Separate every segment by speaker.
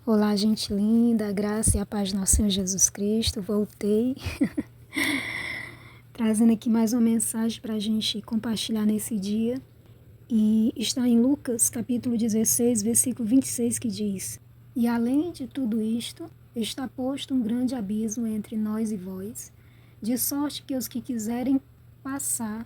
Speaker 1: Olá, gente linda, a graça e a paz do nosso Senhor Jesus Cristo. Voltei, trazendo aqui mais uma mensagem para a gente compartilhar nesse dia. E está em Lucas, capítulo 16, versículo 26, que diz: E além de tudo isto, está posto um grande abismo entre nós e vós, de sorte que os que quiserem passar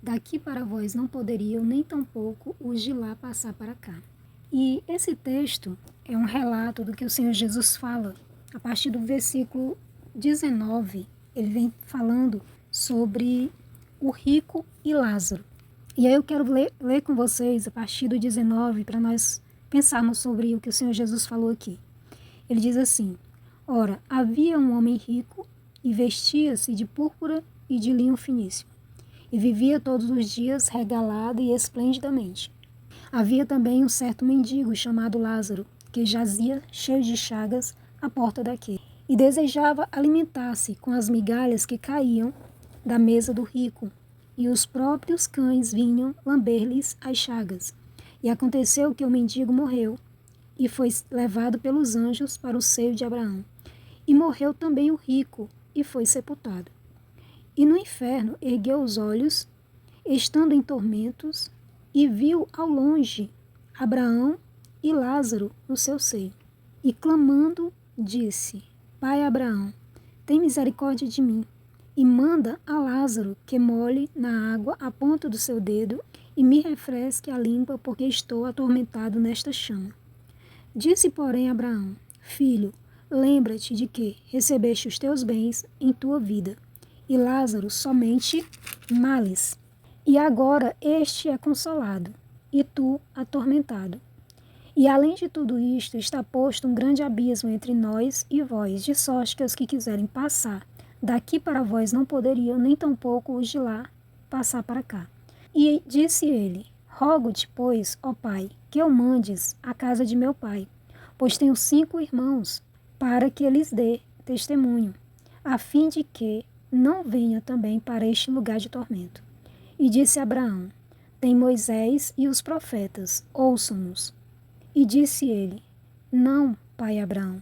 Speaker 1: daqui para vós não poderiam, nem tampouco os de lá passar para cá. E esse texto é um relato do que o Senhor Jesus fala. A partir do versículo 19, ele vem falando sobre o rico e Lázaro. E aí eu quero ler com vocês a partir do 19 para nós pensarmos sobre o que o Senhor Jesus falou aqui. Ele diz assim: Ora, havia um homem rico e vestia-se de púrpura e de linho finíssimo, e vivia todos os dias regalado e esplendidamente. Havia também um certo mendigo chamado Lázaro, que jazia cheio de chagas à porta daquele, e desejava alimentar-se com as migalhas que caíam da mesa do rico, e os próprios cães vinham lamber-lhes as chagas. E aconteceu que o mendigo morreu, e foi levado pelos anjos para o seio de Abraão. E morreu também o rico, e foi sepultado. E no inferno ergueu os olhos, estando em tormentos, e viu ao longe Abraão e Lázaro no seu seio. E clamando, disse: Pai Abraão, tem misericórdia de mim, e manda a Lázaro que molhe na água a ponta do seu dedo e me refresque a língua, porque estou atormentado nesta chama. Disse, porém, Abraão: Filho, lembra-te de que recebeste os teus bens em tua vida, e Lázaro somente males. E agora este é consolado, e tu atormentado. E além de tudo isto, está posto um grande abismo entre nós e vós, de sorte que os que quiserem passar daqui para vós não poderiam, nem tampouco os de lá passar para cá. E disse ele: Rogo-te, pois, ó Pai, que eu mandes à casa de meu pai, pois tenho 5 irmãos, para que lhes dê testemunho, a fim de que não venha também para este lugar de tormento. E disse Abraão: Tem Moisés e os profetas, ouçam-nos. E disse ele: Não, pai Abraão,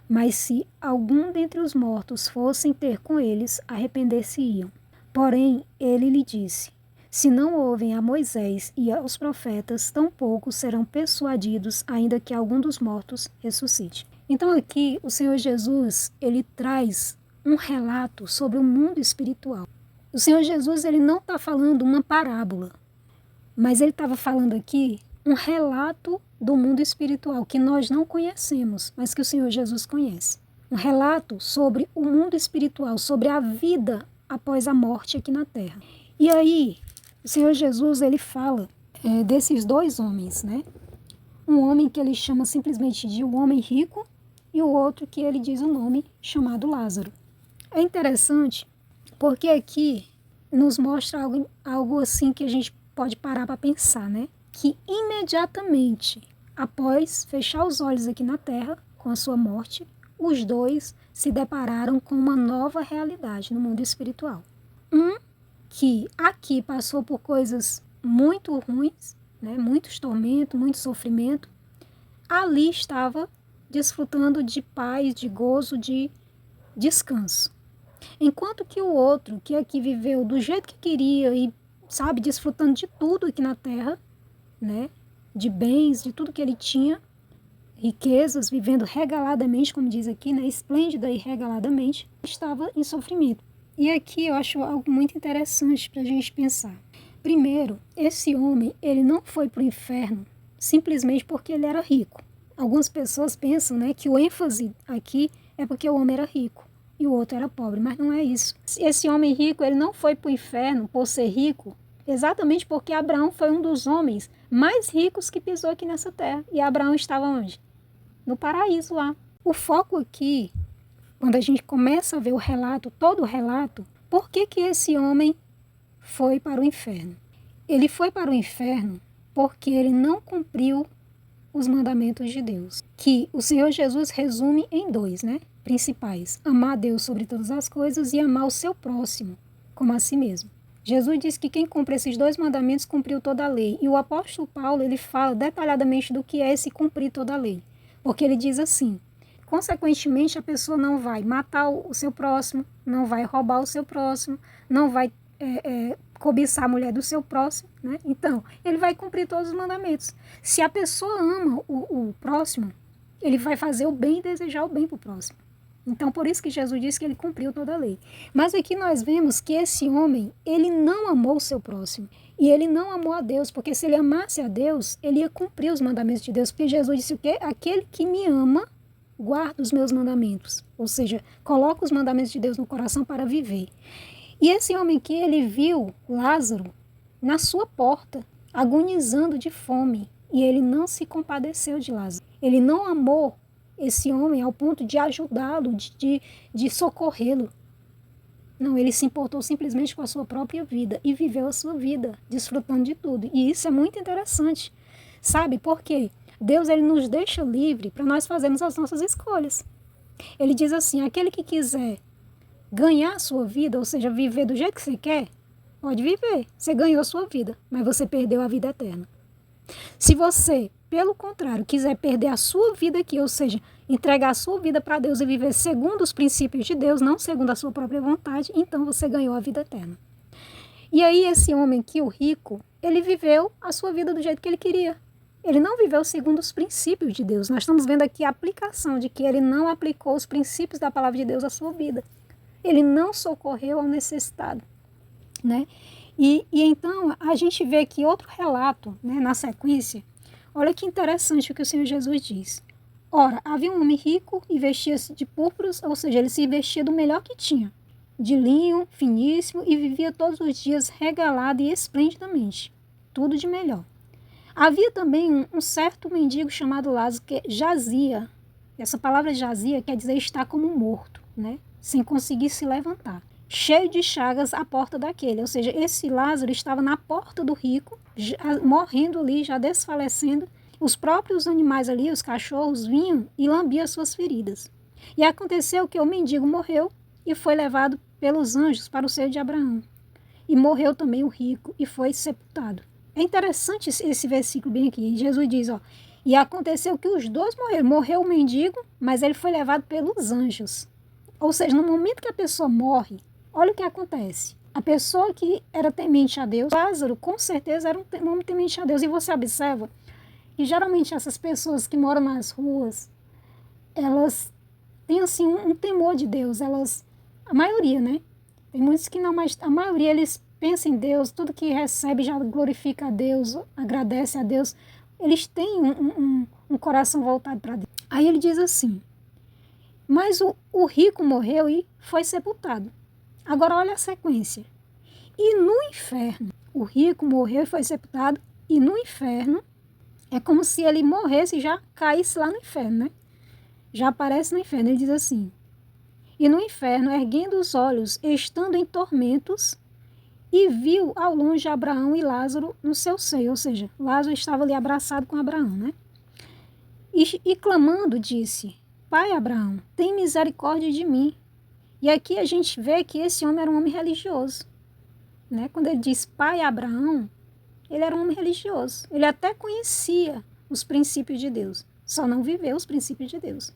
Speaker 1: mas se algum dentre os mortos fossem ter com eles, arrepender-se-iam. Porém, ele lhe disse: Se não ouvem a Moisés e aos profetas, tampouco serão persuadidos, ainda que algum dos mortos ressuscite. Então aqui o Senhor Jesus, ele traz um relato sobre o mundo espiritual. O Senhor Jesus, ele não está falando uma parábola, mas ele estava falando aqui um relato do mundo espiritual que nós não conhecemos, mas que o Senhor Jesus conhece. Um relato sobre o mundo espiritual, sobre a vida após a morte aqui na Terra. E aí, o Senhor Jesus, ele fala desses 2 homens, né? Um homem que ele chama simplesmente de um homem rico e o outro que ele diz um nome chamado Lázaro. É interessante porque aqui nos mostra algo assim que a gente pode parar para pensar, né? Que imediatamente após fechar os olhos aqui na Terra, com a sua morte, os 2 se depararam com uma nova realidade no mundo espiritual. Um que aqui passou por coisas muito ruins, né? Muitos tormentos, muito sofrimento, ali estava desfrutando de paz, de gozo, de descanso. Enquanto que o outro, que aqui viveu do jeito que queria e, sabe, desfrutando de tudo aqui na Terra, né? De bens, de tudo que ele tinha, riquezas, vivendo regaladamente, como diz aqui, né? Esplêndida e regaladamente, estava em sofrimento. E aqui eu acho algo muito interessante para a gente pensar. Primeiro, esse homem, ele não foi para o inferno simplesmente porque ele era rico. Algumas pessoas pensam, né, que o ênfase aqui é porque o homem era rico e o outro era pobre, mas não é isso. Esse homem rico, ele não foi para o inferno por ser rico, exatamente porque Abraão foi um dos homens mais ricos que pisou aqui nessa terra. E Abraão estava onde? No paraíso lá. O foco aqui, quando a gente começa a ver o relato, todo o relato, por que esse homem foi para o inferno? Ele foi para o inferno porque ele não cumpriu os mandamentos de Deus, que o Senhor Jesus resume em 2, né? Principais: amar a Deus sobre todas as coisas e amar o seu próximo como a si mesmo. Jesus diz que quem cumpre esses 2 mandamentos cumpriu toda a lei. E o apóstolo Paulo, ele fala detalhadamente do que é esse cumprir toda a lei. Porque ele diz assim: consequentemente, a pessoa não vai matar o seu próximo, não vai roubar o seu próximo, não vai cobiçar a mulher do seu próximo, né? Então, ele vai cumprir todos os mandamentos. Se a pessoa ama o próximo, ele vai fazer o bem e desejar o bem para o próximo. Então, por isso que Jesus disse que ele cumpriu toda a lei. Mas aqui nós vemos que esse homem, ele não amou o seu próximo. E ele não amou a Deus, porque se ele amasse a Deus, ele ia cumprir os mandamentos de Deus. Porque Jesus disse o quê? Aquele que me ama, guarda os meus mandamentos. Ou seja, coloca os mandamentos de Deus no coração para viver. E esse homem aqui, ele viu Lázaro na sua porta, agonizando de fome. E ele não se compadeceu de Lázaro. Ele não amou esse homem ao ponto de ajudá-lo, de socorrê-lo. Não, ele se importou simplesmente com a sua própria vida e viveu a sua vida, desfrutando de tudo. E isso é muito interessante. Sabe por quê? Deus, ele nos deixa livre para nós fazermos as nossas escolhas. Ele diz assim: aquele que quiser ganhar a sua vida, ou seja, viver do jeito que você quer, pode viver. Você ganhou a sua vida, mas você perdeu a vida eterna. Se você, pelo contrário, quiser perder a sua vida aqui, ou seja, entregar a sua vida para Deus e viver segundo os princípios de Deus, não segundo a sua própria vontade, então você ganhou a vida eterna. E aí esse homem aqui, o rico, ele viveu a sua vida do jeito que ele queria. Ele não viveu segundo os princípios de Deus. Nós estamos vendo aqui a aplicação de que ele não aplicou os princípios da palavra de Deus à sua vida. Ele não socorreu ao necessitado, né? E então a gente vê aqui outro relato, né, na sequência. Olha que interessante o que o Senhor Jesus diz. Ora, havia um homem rico e vestia-se de púrpuras, ou seja, ele se vestia do melhor que tinha, de linho finíssimo, e vivia todos os dias regalado e esplendidamente, tudo de melhor. Havia também um certo mendigo chamado Lázaro que jazia. Essa palavra jazia quer dizer estar como morto, né, sem conseguir se levantar, cheio de chagas à porta daquele. Ou seja, esse Lázaro estava na porta do rico, morrendo ali, já desfalecendo. Os próprios animais ali, os cachorros, vinham e lambiam as suas feridas. E aconteceu que o mendigo morreu e foi levado pelos anjos para o seio de Abraão. E morreu também o rico e foi sepultado. É interessante esse versículo bem aqui. Jesus diz, ó, e aconteceu que os dois morreram. Morreu o mendigo, mas ele foi levado pelos anjos. Ou seja, no momento que a pessoa morre, olha o que acontece. A pessoa que era temente a Deus, Lázaro, com certeza era um homem temente a Deus. E você observa que geralmente essas pessoas que moram nas ruas, elas têm assim um temor de Deus. A maioria, né? Tem muitos que não, mas a maioria eles pensam em Deus, tudo que recebe já glorifica a Deus, agradece a Deus. Eles têm um coração voltado para Deus. Aí ele diz assim: mas o rico morreu e foi sepultado. Agora olha a sequência. E no inferno, o rico morreu e foi sepultado, e no inferno, é como se ele morresse e já caísse lá no inferno, né? Já aparece no inferno. Ele diz assim: e no inferno, erguendo os olhos, estando em tormentos, e viu ao longe Abraão e Lázaro no seu seio. Ou seja, Lázaro estava ali abraçado com Abraão, né? E clamando, disse: Pai Abraão, tem misericórdia de mim. E aqui a gente vê que esse homem era um homem religioso, né? Quando ele diz Pai Abraão, ele era um homem religioso. Ele até conhecia os princípios de Deus, só não viveu os princípios de Deus.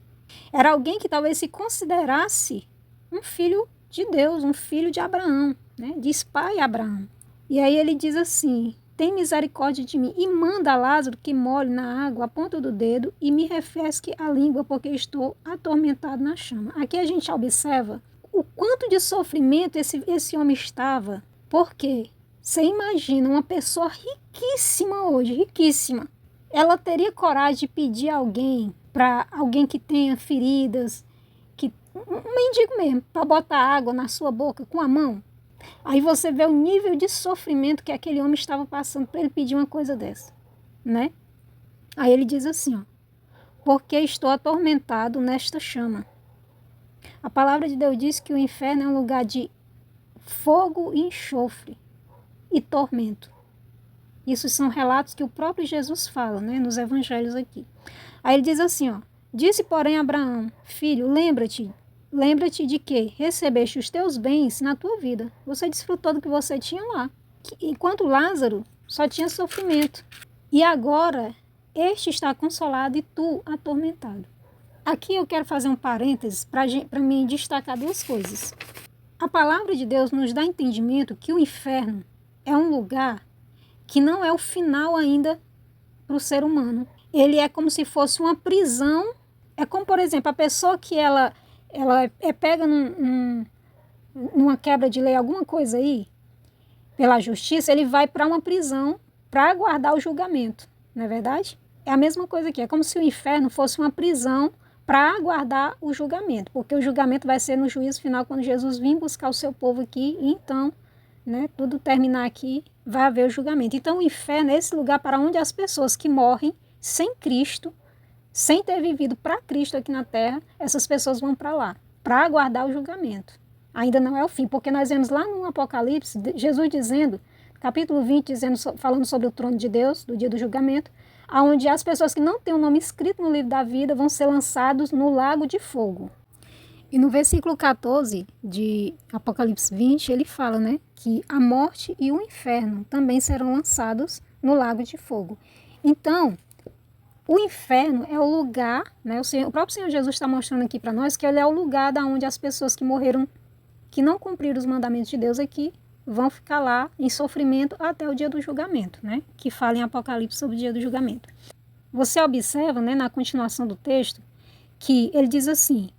Speaker 1: Era alguém que talvez se considerasse um filho de Deus, um filho de Abraão, né? Diz Pai Abraão. E aí ele diz assim: tem misericórdia de mim e manda a Lázaro que molhe na água a ponta do dedo e me refresque a língua, porque estou atormentado na chama. Aqui a gente observa o quanto de sofrimento esse homem estava. Porque você imagina uma pessoa riquíssima hoje, riquíssima. Ela teria coragem de pedir a alguém, para alguém que tenha feridas, um mendigo mesmo, para botar água na sua boca com a mão? Aí você vê o nível de sofrimento que aquele homem estava passando para ele pedir uma coisa dessa, né? Aí ele diz assim, ó: porque estou atormentado nesta chama. A palavra de Deus diz que o inferno é um lugar de fogo e enxofre e tormento. Isso são relatos que o próprio Jesus fala, né, nos evangelhos aqui. Aí ele diz assim, ó: disse porém Abraão: filho, lembra-te de que recebeste os teus bens na tua vida. Você desfrutou do que você tinha lá. Enquanto Lázaro só tinha sofrimento. E agora este está consolado e tu atormentado. Aqui eu quero fazer um parênteses para mim destacar duas coisas. A palavra de Deus nos dá entendimento que o inferno é um lugar que não é o final ainda para o ser humano. Ele é como se fosse uma prisão. É como, por exemplo, a pessoa que ela é pega numa quebra de lei, alguma coisa aí, pela justiça, ele vai para uma prisão para aguardar o julgamento, não é verdade? É a mesma coisa aqui, é como se o inferno fosse uma prisão para aguardar o julgamento, porque o julgamento vai ser no juízo final, quando Jesus vir buscar o seu povo aqui, e então, né, tudo terminar aqui, vai haver o julgamento. Então o inferno é esse lugar para onde as pessoas que morrem sem Cristo, sem ter vivido para Cristo aqui na terra, essas pessoas vão para lá, para aguardar o julgamento. Ainda não é o fim, porque nós vemos lá no Apocalipse, Jesus dizendo, capítulo 20, falando sobre o trono de Deus, do dia do julgamento, onde as pessoas que não têm o nome escrito no livro da vida vão ser lançados no lago de fogo. E no versículo 14 de Apocalipse 20, ele fala, né, que a morte e o inferno também serão lançados no lago de fogo. Então, o inferno é o lugar, né, o próprio Senhor Jesus está mostrando aqui para nós que ele é o lugar da onde as pessoas que morreram, que não cumpriram os mandamentos de Deus aqui, vão ficar lá em sofrimento até o dia do julgamento, né? Que fala em Apocalipse sobre o dia do julgamento. Você observa, né, na continuação do texto, que ele diz assim: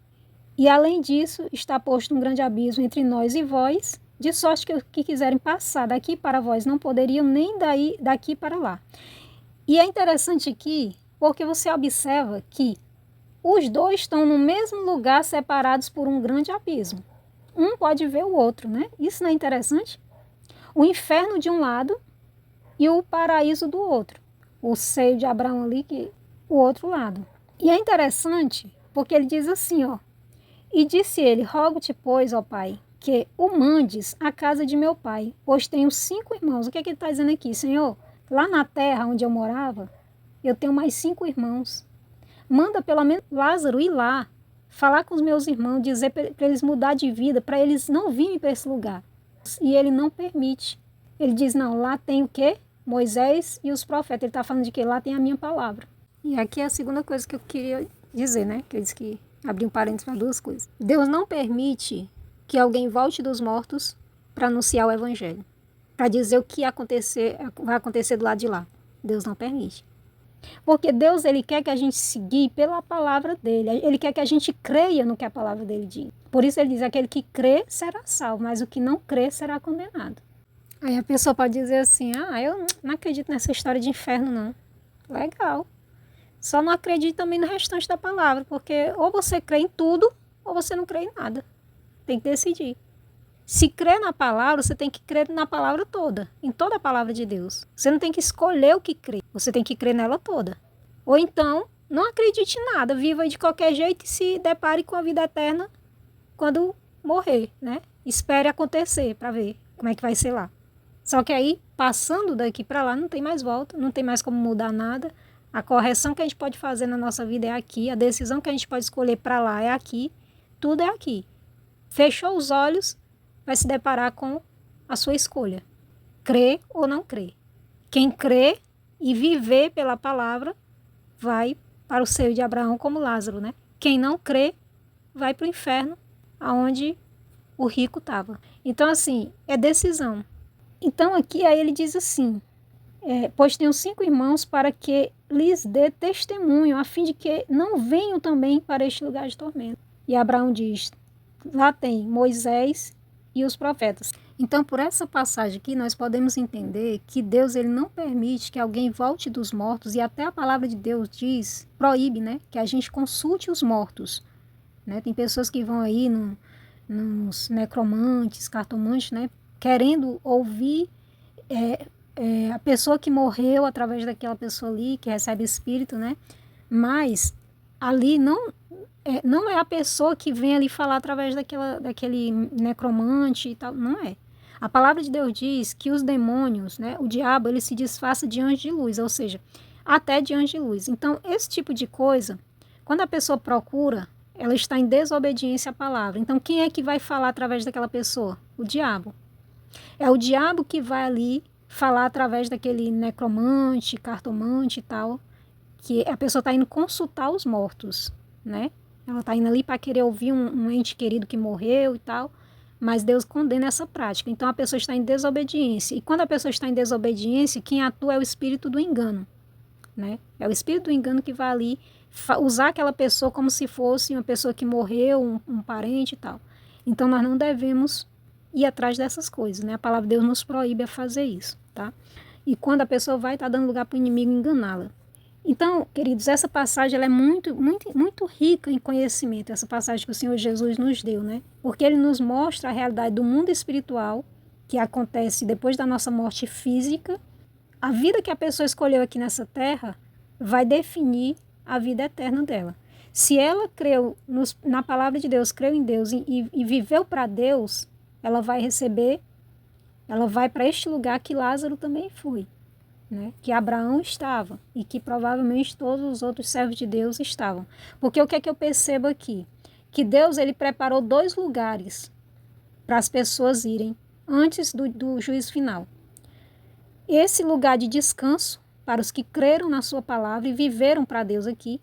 Speaker 1: e além disso, está posto um grande abismo entre nós e vós, de sorte que os que quiserem passar daqui para vós não poderiam nem daqui para lá. E é interessante aqui, porque você observa que os dois estão no mesmo lugar, separados por um grande abismo. Um pode ver o outro, né? Isso não é interessante? O inferno de um lado e o paraíso do outro. O seio de Abraão ali, o outro lado. E é interessante, porque ele diz assim, ó. E disse ele, rogo-te, pois, ó pai, que o mandes à casa de meu pai, pois tenho 5 irmãos. O que é que ele está dizendo aqui? Senhor, lá na terra onde eu morava, eu tenho mais 5 irmãos. Manda pelo menos Lázaro ir lá, falar com os meus irmãos, dizer para eles mudar de vida, para eles não virem para esse lugar. E ele não permite. Ele diz, não, lá tem o quê? Moisés e os profetas. Ele está falando de que lá tem a minha palavra. E aqui é a segunda coisa que eu queria dizer, né? Que eu disse que abri um parênteses para duas coisas. Deus não permite que alguém volte dos mortos para anunciar o evangelho. Para dizer o que vai acontecer do lado de lá. Deus não permite. Porque Deus, ele quer que a gente se guie pela palavra dele. Ele quer que a gente creia no que a palavra dele diz. Por isso ele diz, aquele que crê será salvo, mas o que não crê será condenado. Aí a pessoa pode dizer assim, eu não acredito nessa história de inferno não. Legal. Só não acredito também no restante da palavra, porque ou você crê em tudo, ou você não crê em nada. Tem que decidir. Se crê na palavra, você tem que crer na palavra toda, em toda a palavra de Deus. Você não tem que escolher o que crer, você tem que crer nela toda. Ou então, não acredite em nada, viva de qualquer jeito e se depare com a vida eterna quando morrer, né? Espere acontecer para ver como é que vai ser lá. Só que aí, passando daqui para lá, não tem mais volta, não tem mais como mudar nada. A correção que a gente pode fazer na nossa vida é aqui, a decisão que a gente pode escolher para lá é aqui, tudo é aqui. Fechou os olhos, vai se deparar com a sua escolha. Crer ou não crer. Quem crê e viver pela palavra vai para o seio de Abraão como Lázaro, né? Quem não crê vai para o inferno, aonde o rico estava. Então, assim, é decisão. Então, aqui aí ele diz assim, pois tenho 5 irmãos para que lhes dê testemunho, a fim de que não venham também para este lugar de tormento. E Abraão diz, lá tem Moisés e os profetas. Então, por essa passagem aqui, nós podemos entender que Deus ele não permite que alguém volte dos mortos, e até a palavra de Deus diz, proíbe, né, que a gente consulte os mortos. Né? Tem pessoas que vão aí nos necromantes, cartomantes, né, querendo ouvir a pessoa que morreu através daquela pessoa ali, que recebe espírito, né? Mas ali não é a pessoa que vem ali falar através daquele necromante e tal, não é. A palavra de Deus diz que os demônios, né, o diabo, ele se disfarça de anjo de luz, ou seja, até de anjo de luz. Então, esse tipo de coisa, quando a pessoa procura, ela está em desobediência à palavra. Então, quem é que vai falar através daquela pessoa? O diabo. É o diabo que vai ali falar através daquele necromante, cartomante e tal, que a pessoa está indo consultar os mortos, né? Ela está indo ali para querer ouvir um ente querido que morreu e tal, mas Deus condena essa prática. Então a pessoa está em desobediência. E quando a pessoa está em desobediência, quem atua é o espírito do engano, né? É o espírito do engano que vai ali usar aquela pessoa como se fosse uma pessoa que morreu, um parente e tal. Então nós não devemos ir atrás dessas coisas, né? A palavra de Deus nos proíbe a fazer isso, tá? E quando a pessoa vai, está dando lugar para o inimigo enganá-la. Então, queridos, essa passagem ela é muito rica em conhecimento, essa passagem que o Senhor Jesus nos deu, né? Porque ele nos mostra a realidade do mundo espiritual que acontece depois da nossa morte física. A vida que a pessoa escolheu aqui nessa terra vai definir a vida eterna dela. Se ela creu na palavra de Deus, creu em Deus e viveu para Deus, ela vai receber, ela vai para este lugar que Lázaro também foi, né? Que Abraão estava e que provavelmente todos os outros servos de Deus estavam. Porque o que é que eu percebo aqui? Que Deus ele preparou 2 lugares para as pessoas irem antes do juízo final. Esse lugar de descanso para os que creram na sua palavra e viveram para Deus aqui,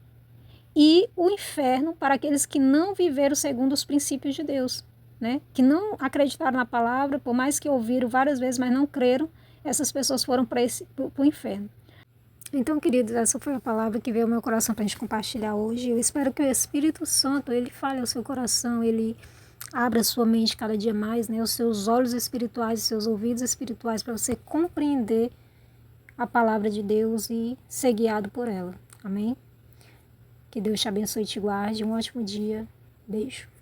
Speaker 1: e o inferno para aqueles que não viveram segundo os princípios de Deus, né? Que não acreditaram na palavra, por mais que ouviram várias vezes, mas não creram, essas pessoas foram para o inferno. Então, queridos, essa foi a palavra que veio ao meu coração para a gente compartilhar hoje. Eu espero que o Espírito Santo, ele fale ao seu coração, ele abra a sua mente cada dia mais, né? Os seus olhos espirituais, os seus ouvidos espirituais, para você compreender a palavra de Deus e ser guiado por ela. Amém? Que Deus te abençoe e te guarde. Um ótimo dia. Beijo.